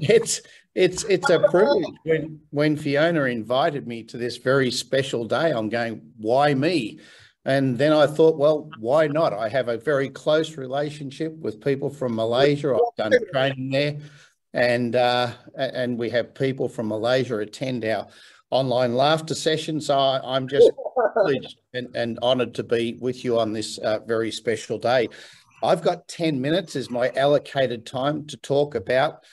It's it's a privilege. When Fiona invited me to this very special day, I'm going, why me? And then I thought, well, why not? I have a very close relationship with people from Malaysia. I've done training there, and we have people from Malaysia attend our online laughter sessions. So I'm just privileged and honoured to be with you on this very special day. I've got 10 minutes as my allocated time to talk about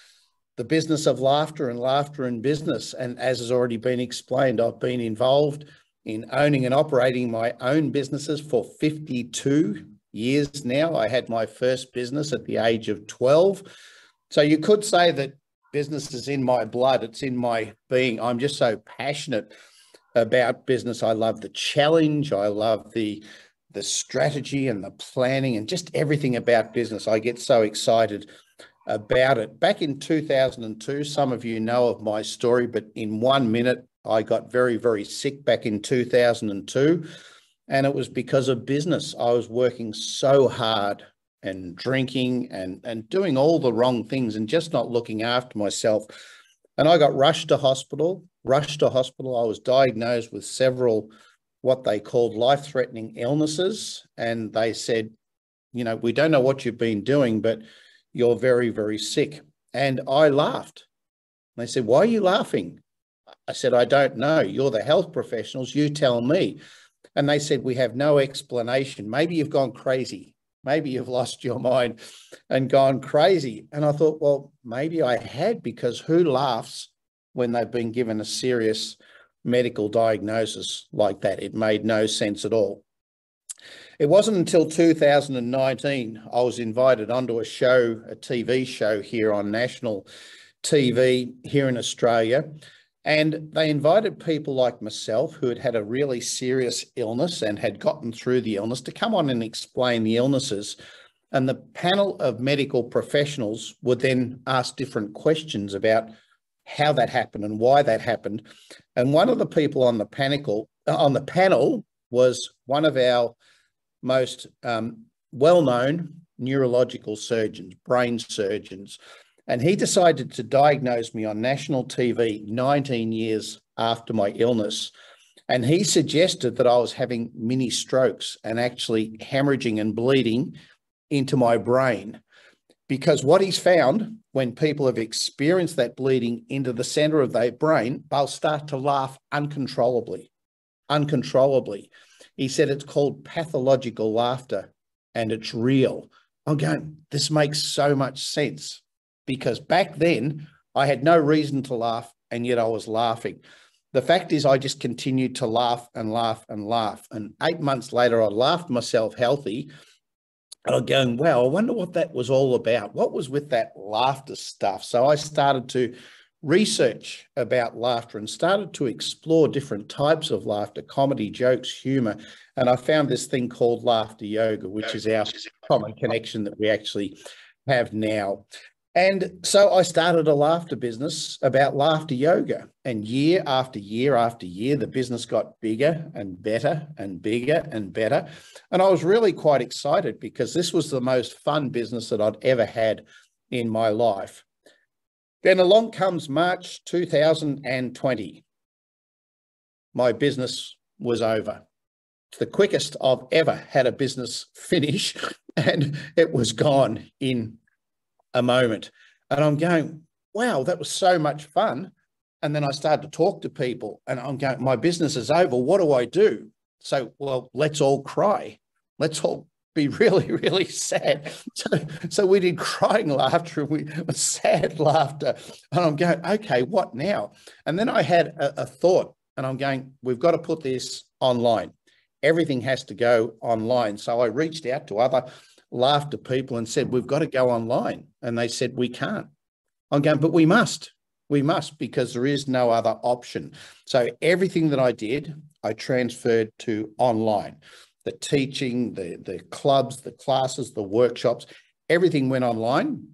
the business of laughter and laughter in business. And as has already been explained, I've been involved in owning and operating my own businesses for 52 years now. I had my first business at the age of 12. So you could say that business is in my blood. It's in my being. I'm just so passionate about business. I love the challenge. I love the strategy and the planning and just everything about business. I get so excited about it. Back in 2002, some of you know of my story, but in 1 minute, I got very, very sick back in 2002. And it was because of business. I was working so hard and drinking and doing all the wrong things and just not looking after myself. And I got rushed to hospital. I was diagnosed with several what they called life-threatening illnesses. And they said, you know, we don't know what you've been doing, but you're very, very sick. And I laughed. They said, why are you laughing? I said, I don't know. You're the health professionals. You tell me. And they said, we have no explanation. Maybe you've gone crazy. Maybe you've lost your mind and gone crazy. And I thought, well, maybe I had, because who laughs when they've been given a serious medical diagnosis like that? It made no sense at all. It wasn't until 2019 I was invited onto a show, a TV show here on national TV here in Australia. And they invited people like myself who had had a really serious illness and had gotten through the illness to come on and explain the illnesses. And the panel of medical professionals would then ask different questions about how that happened and why that happened. And one of the people on the panel was one of our most well-known neurological surgeons, brain surgeons. And he decided to diagnose me on national TV 19 years after my illness. And he suggested that I was having mini strokes and actually hemorrhaging and bleeding into my brain. Because what he's found, when people have experienced that bleeding into the center of their brain, they'll start to laugh uncontrollably. He said it's called pathological laughter and it's real. I'm going, this makes so much sense, because back then I had no reason to laugh and yet I was laughing. The fact is I just continued to laugh and laugh and laugh. And 8 months later, I laughed myself healthy. And I'm going, wow, I wonder what that was all about. What was with that laughter stuff? So I started to research about laughter and started to explore different types of laughter, comedy, jokes, humor. And I found this thing called laughter yoga, which is our common connection that we actually have now. And so I started a laughter business about laughter yoga. And year after year after year, the business got bigger and better and bigger and better. And I was really quite excited because this was the most fun business that I'd ever had in my life. Then along comes March 2020. My business was over. It's the quickest I've ever had a business finish, and it was gone in a moment. And I'm going, wow, that was so much fun. And then I started to talk to people and I'm going, my business is over. What do I do? So, well, let's all cry. Let's all be really, really sad. So we did crying laughter, we sad laughter. And I'm going, okay, what now? And then I had a thought and I'm going, we've got to put this online. Everything has to go online. So I reached out to other laughter people and said, we've got to go online. And they said, we can't. I'm going, but we must, because there is no other option. So everything that I did, I transferred to online. The teaching, the clubs, the classes, the workshops, everything went online.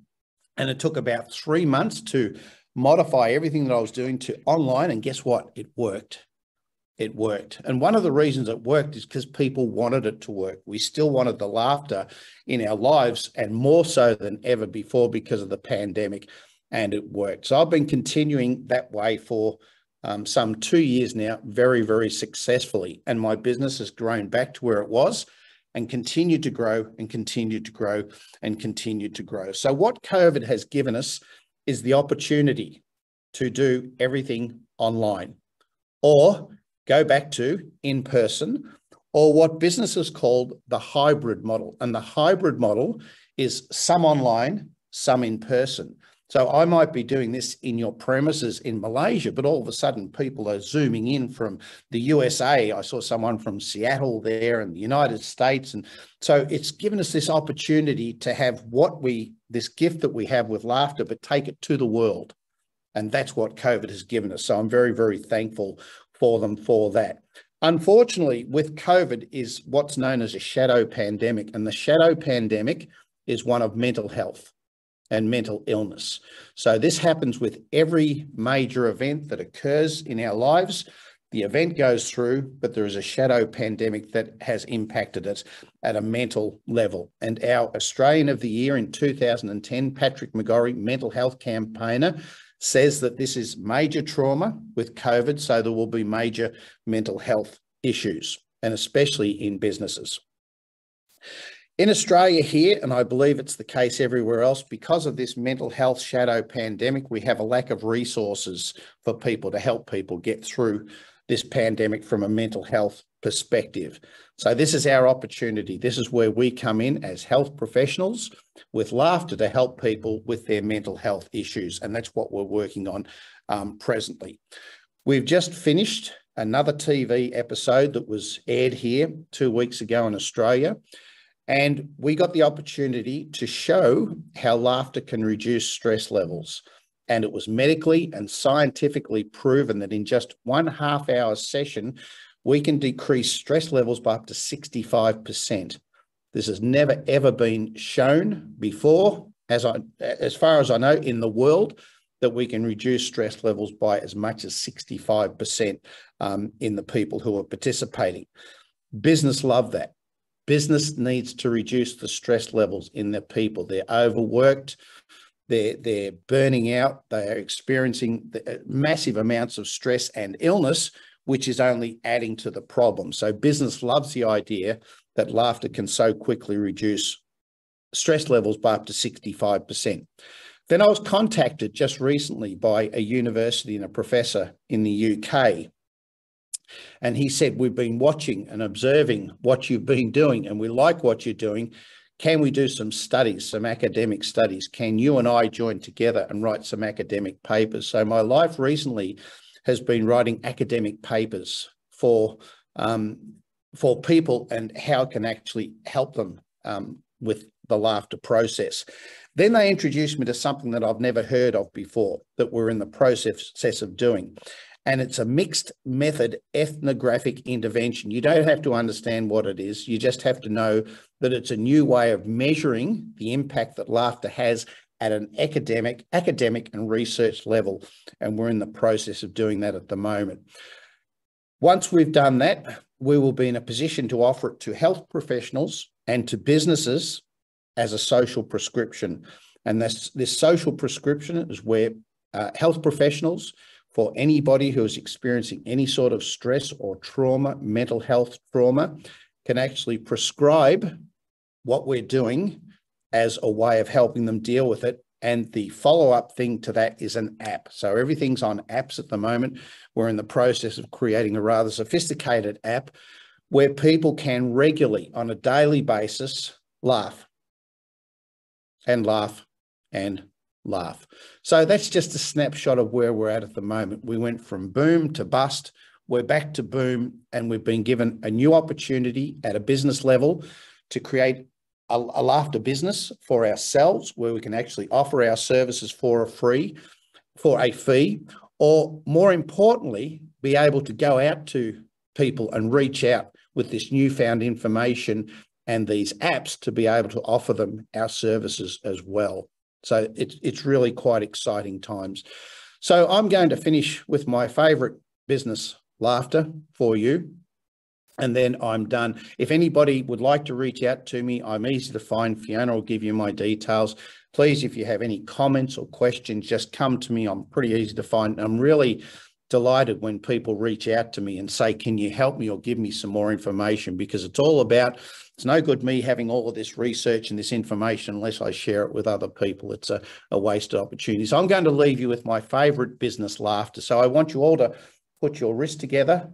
And it took about 3 months to modify everything that I was doing to online. And guess what? It worked. it worked. And one of the reasons it worked is because people wanted it to work. We still wanted the laughter in our lives, and more so than ever before because of the pandemic, and it worked. So I've been continuing that way for some 2 years now, very, very successfully. And my business has grown back to where it was and continued to grow and continued to grow and continued to grow. So what COVID has given us is the opportunity to do everything online, or go back to in person, or what businesses called the hybrid model. And the hybrid model is some online, some in person. So I might be doing this in your premises in Malaysia, but all of a sudden people are zooming in from the USA. I saw someone from Seattle there, and the United States. And so it's given us this opportunity to have this gift that we have with laughter, but take it to the world. And that's what COVID has given us. So I'm very, very thankful for them for that. Unfortunately, with COVID is what's known as a shadow pandemic. And the shadow pandemic is one of mental health and mental illness. So this happens with every major event that occurs in our lives. The event goes through, but there is a shadow pandemic that has impacted it at a mental level. And our Australian of the Year in 2010, Patrick McGorry, mental health campaigner, says that this is major trauma with COVID, so there will be major mental health issues, and especially in businesses. In Australia here, and I believe it's the case everywhere else, because of this mental health shadow pandemic, we have a lack of resources for people to help people get through this pandemic from a mental health perspective. So this is our opportunity. This is where we come in as health professionals with laughter to help people with their mental health issues. And that's what we're working on presently. We've just finished another TV episode that was aired here 2 weeks ago in Australia. And we got the opportunity to show how laughter can reduce stress levels. And it was medically and scientifically proven that in just 1.5 hour session, we can decrease stress levels by up to 65%. This has never, ever been shown before, as far as I know, in the world, that we can reduce stress levels by as much as 65% in the people who are participating. Business love that. Business needs to reduce the stress levels in their people. They're overworked. They're burning out. They are experiencing massive amounts of stress and illness, which is only adding to the problem. So business loves the idea that laughter can so quickly reduce stress levels by up to 65%. Then I was contacted just recently by a university and a professor in the UK. And he said, we've been watching and observing what you've been doing, and we like what you're doing. Can we do some studies, some academic studies? Can you and I join together and write some academic papers? So my life recently has been writing academic papers for people and how it can actually help them with the laughter process. Then they introduced me to something that I've never heard of before that we're in the process of doing. And it's a mixed method ethnographic intervention. You don't have to understand what it is. You just have to know that it's a new way of measuring the impact that laughter has at an academic and research level. And we're in the process of doing that at the moment. Once we've done that, we will be in a position to offer it to health professionals and to businesses as a social prescription. And this social prescription is where health professionals, for anybody who is experiencing any sort of stress or trauma, mental health trauma, can actually prescribe what we're doing as a way of helping them deal with it. And the follow-up thing to that is an app. So everything's on apps at the moment. We're in the process of creating a rather sophisticated app where people can regularly, on a daily basis, laugh and laugh and laugh. So that's just a snapshot of where we're at the moment. We went from boom to bust. We're back to boom, and we've been given a new opportunity at a business level to create a laughter business for ourselves, where we can actually offer our services for a fee, or more importantly, be able to go out to people and reach out with this newfound information and these apps to be able to offer them our services as well. So it's really quite exciting times. So I'm going to finish with my favorite business laughter for you. And then I'm done. If anybody would like to reach out to me, I'm easy to find. Fiona will give you my details. Please, if you have any comments or questions, just come to me. I'm pretty easy to find. I'm really delighted when people reach out to me and say, can you help me or give me some more information? Because it's all about, it's no good me having all of this research and this information unless I share it with other people. It's a wasted opportunity. So I'm going to leave you with my favorite business laughter. So I want you all to put your wrist together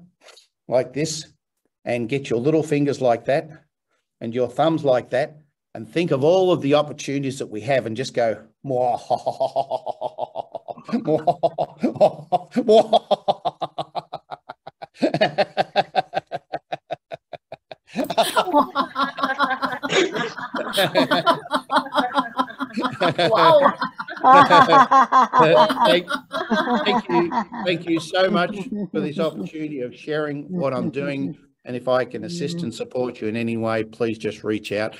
like this and get your little fingers like that and your thumbs like that, and think of all of the opportunities that we have and just go, Wow. Thank you so much for this opportunity of sharing what I'm doing. And if I can assist and support you in any way, please just reach out.